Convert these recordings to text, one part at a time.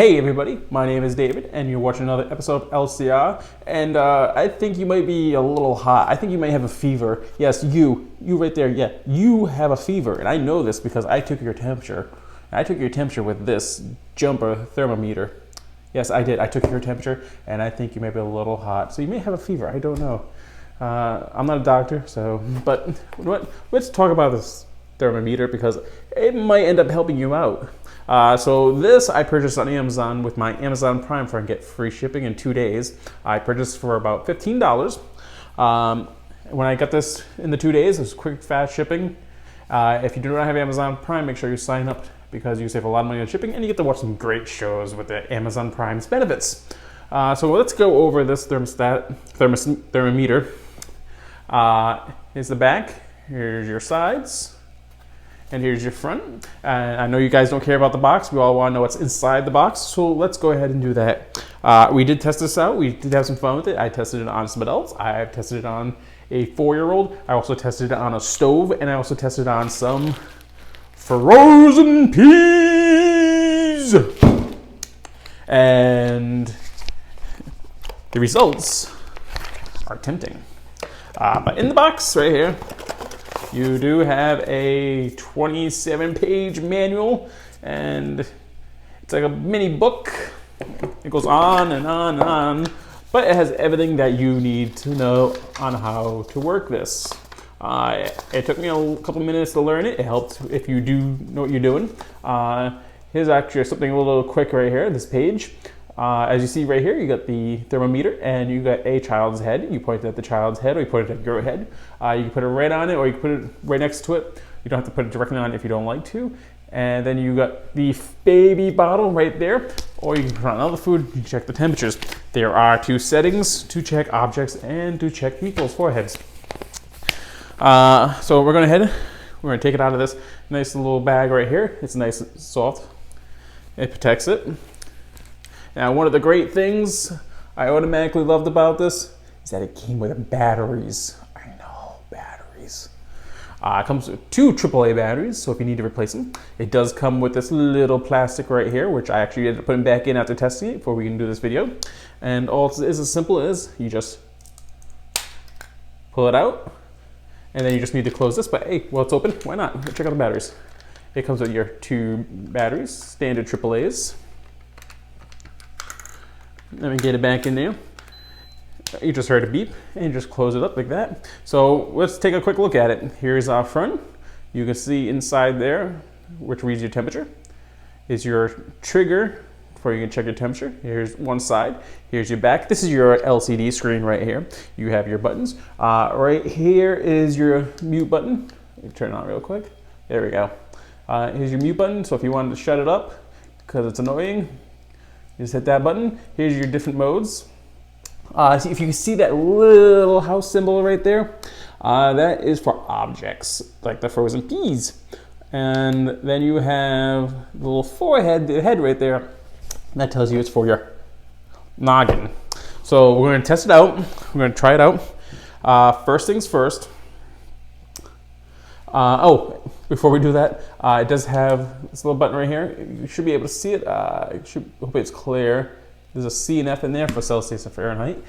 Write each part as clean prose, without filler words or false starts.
Hey everybody, my name is David and you're watching another episode of L.C.R. And I think you might be a little hot. I think you may have a fever. Yes, you right there, yeah, you have a fever. And I know this because I took your temperature. I took your temperature with this jumper thermometer. Yes, I did. I took your temperature and I think you may be a little hot. So you may have a fever, I don't know. I'm not a doctor, but let's talk about this thermometer because it might end up helping you out. So this I purchased on Amazon with my Amazon Prime for I get free shipping in 2 days. I purchased for about $15. When I got this in the 2 days, it was quick, fast shipping. If you do not have Amazon Prime, make sure you sign up because you save a lot of money on shipping and you get to watch some great shows with the Amazon Prime's benefits. So let's go over this thermometer. Here's the back, here's your sides, and here's your front. And I know you guys don't care about the box. We all want to know what's inside the box. So let's go ahead and do that. We did test this out. We did have some fun with it. I tested it on some adults. I've tested it on a 4-year-old. I also tested it on a stove. And I also tested it on some frozen peas. And the results are tempting. But in the box right here, you do have a 27-page manual, and it's like a mini book. It goes on and on and on, but it has everything that you need to know on how to work this. It took me a couple minutes to learn it. It helps if you do know what you're doing. Here's actually something a little quick right here, this page. As you see right here, you got the thermometer and you got a child's head. You point it at the child's head or you put it at your head. You can put it right on it or you can put it right next to it. You don't have to put it directly on it if you don't like to. And then you got the baby bottle right there, or you can put on other food, you can check the temperatures. There are 2 settings to check objects and to check people's foreheads. So we're going to take it out of this nice little bag right here. It's nice and soft. It protects it. Now, one of the great things I automatically loved about this is that it came with batteries. I know, batteries. It comes with 2 AAA batteries, so if you need to replace them. It does come with this little plastic right here, which I actually ended up putting back in after testing it before we can do this video. And all it is as simple as you just pull it out, and then you just need to close this. But hey, well, it's open. Why not? Check out the batteries. It comes with your 2 batteries, standard AAAs. Let me get it back in there. You just heard a beep and you just close it up like that. So let's take a quick look at it. Here's our front. You can see inside there, which reads your temperature, is your trigger where you can check your temperature. Here's one side. Here's your back. This is your LCD screen right here. You have your buttons. Right here is your mute button. Let me turn it on real quick. There we go. Here's your mute button. So if you wanted to shut it up because it's annoying, you just hit that button. Here's your different modes. So if you can see that little house symbol right there, that is for objects, like the frozen peas. And then you have the little forehead, the head right there. That tells you it's for your noggin. So we're going to test it out. We're going to try it out. First things first. Before we do that, it does have this little button right here. You should be able to see it. Hope it's clear. There's a C and F in there for Celsius and Fahrenheit.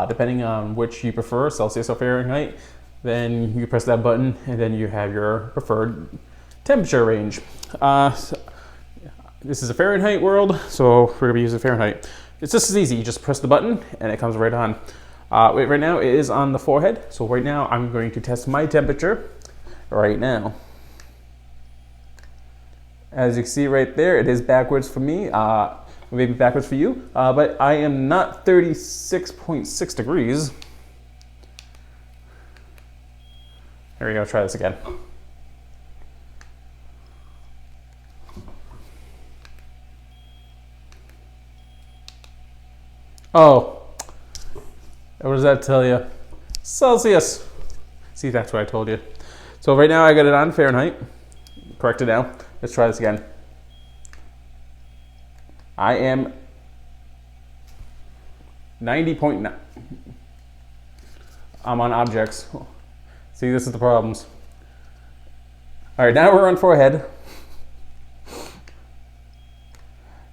Depending on which you prefer, Celsius or Fahrenheit, then you press that button and then you have your preferred temperature range. This is a Fahrenheit world, so we're gonna be using Fahrenheit. It's just as easy. You just press the button and it comes right on. Right now it is on the forehead. So right now I'm going to test my temperature right now. As you can see right there, it is backwards for me, maybe backwards for you, but I am not 36.6 degrees. There we go, try this again. Oh, what does that tell you? Celsius. See, that's what I told you. So right now I got it on Fahrenheit. Correct it now. Let's try this again. I am 90.9. I'm on objects. See, this is the problems. All right, now we're on forehead.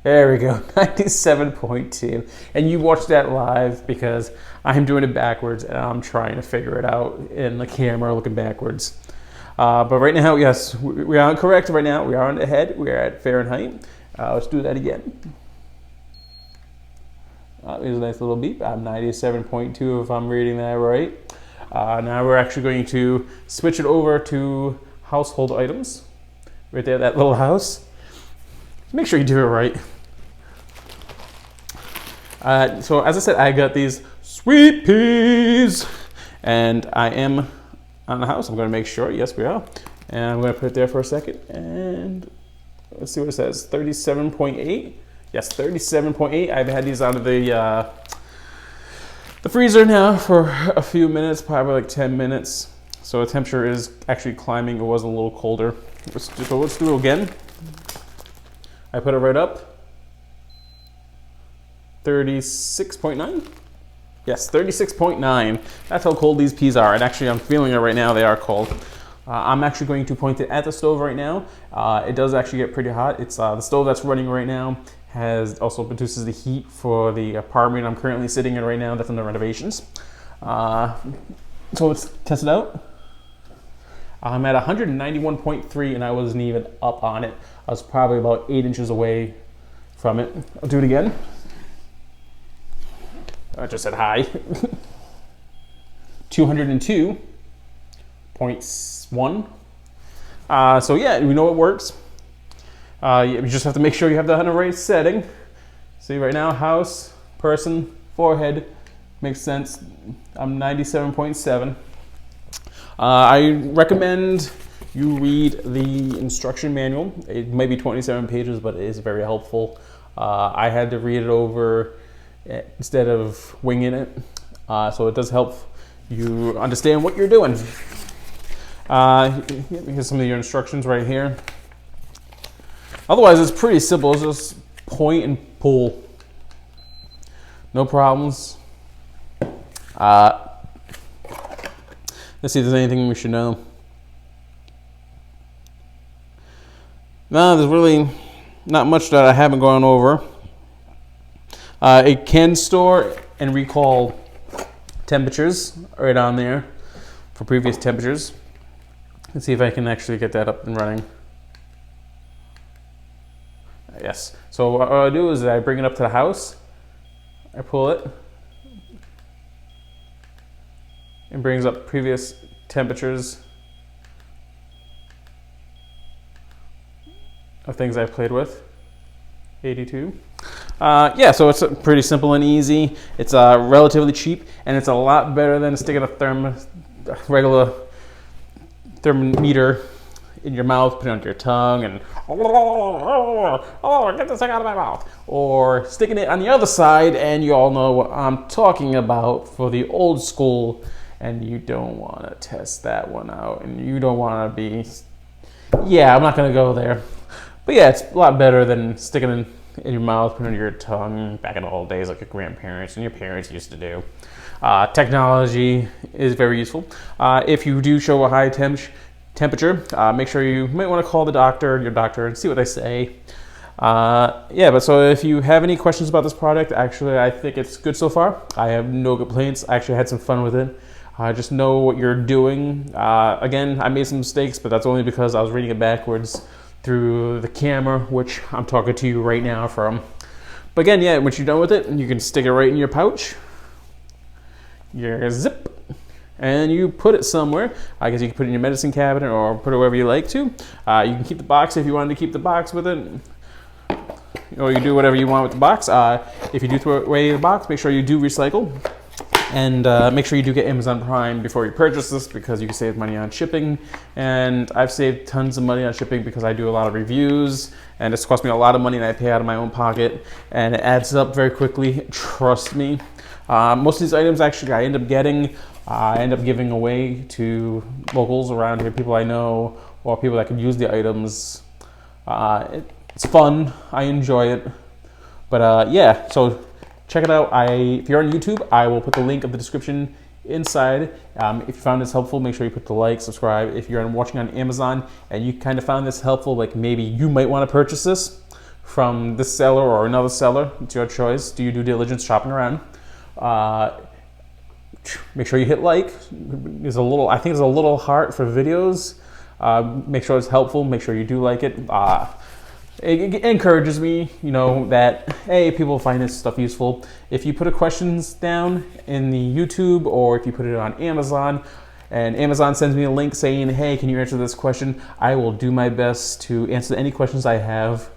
There we go, 97.2. And you watched that live because I'm doing it backwards and I'm trying to figure it out in the camera looking backwards. But right now, yes, we are correct right now. We are on the head. We are at Fahrenheit. Let's do that again. There's a nice little beep. I'm 97.2 if I'm reading that right. Now we're actually going to switch it over to household items. Right there, that little house. Make sure you do it right. So as I said, I got these sweet peas, and I am on the house. I'm going to make sure. Yes, we are. And I'm going to put it there for a second, and let's see what it says. 37.8. Yes, 37.8. I've had these out of the freezer now for a few minutes, probably like 10 minutes. So the temperature is actually climbing. It was a little colder. So let's do it again. I put it right up. 36.9. Yes, 36.9. That's how cold these peas are. And actually, I'm feeling it right now. They are cold. I'm actually going to point it at the stove right now. It does actually get pretty hot. It's the stove that's running right now also produces the heat for the apartment I'm currently sitting in right now. That's under renovations. So let's test it out. I'm at 191.3 and I wasn't even up on it. I was probably about 8 inches away from it. I'll do it again. I just said hi. 202.1. So yeah, we know it works. You just have to make sure you have that on the right setting. See right now, house, person, forehead, makes sense. I'm 97.7. I recommend you read the instruction manual. It might be 27 pages, but it is very helpful. I had to read it over instead of winging it. So it does help you understand what you're doing. Here's some of your instructions right here. Otherwise, it's pretty simple. It's just point and pull. No problems. Let's see if there's anything we should know. No, there's really not much that I haven't gone over. It can store and recall temperatures right on there for previous temperatures. Let's see if I can actually get that up and running. Yes. So what I do is I bring it up to the house. I pull it. It brings up previous temperatures of things I've played with. 82. Yeah, so it's pretty simple and easy. It's relatively cheap, and it's a lot better than sticking a regular thermometer in your mouth, put it on your tongue, and get this thing out of my mouth. Or sticking it on the other side, and you all know what I'm talking about for the old school, and you don't want to test that one out, and you don't want to be, yeah, I'm not going to go there. But yeah, it's a lot better than sticking it in your mouth, putting it on your tongue, back in the old days like your grandparents and your parents used to do. Technology is very useful. If you do show a high temperature, make sure you might want to call your doctor, and see what they say. Yeah, but so if you have any questions about this product, actually, I think it's good so far. I have no complaints. I actually had some fun with it. Just know what you're doing. Again, I made some mistakes, but that's only because I was reading it backwards through the camera, which I'm talking to you right now from. But again, yeah, once you're done with it, you can stick it right in your pouch, your zip, and you put it somewhere. I guess you can put it in your medicine cabinet or put it wherever you like to. You can keep the box if you wanted to keep the box with it, or you can do whatever you want with the box. If you do throw away the box, make sure you do recycle. And make sure you do get Amazon Prime before you purchase this, because you can save money on shipping. And I've saved tons of money on shipping because I do a lot of reviews, and it's cost me a lot of money, and I pay out of my own pocket, and it adds up very quickly. Trust me. Most of these items actually I end up giving away to locals around here, people I know, or people that could use the items. It's fun. I enjoy it. But yeah, so check it out. If you're on YouTube, I will put the link of the description inside. If you found this helpful, make sure you put the like, subscribe. If you're watching on Amazon and you kind of found this helpful, like maybe you might want to purchase this from this seller or another seller. It's your choice. Do your due diligence shopping around. Make sure you hit like. I think there's a little heart for videos. Make sure it's helpful. Make sure you do like it. It encourages me, that, hey, people find this stuff useful. If you put a questions down in the YouTube, or if you put it on Amazon, and Amazon sends me a link saying, hey, can you answer this question? I will do my best to answer any questions I have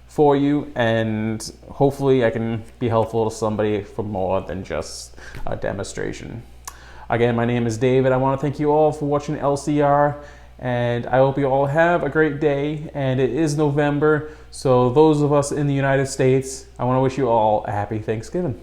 for you, and hopefully I can be helpful to somebody for more than just a demonstration. Again, my name is David. I want to thank you all for watching L.C.R. And I hope you all have a great day. And it is November, so those of us in the United States, I want to wish you all a happy Thanksgiving.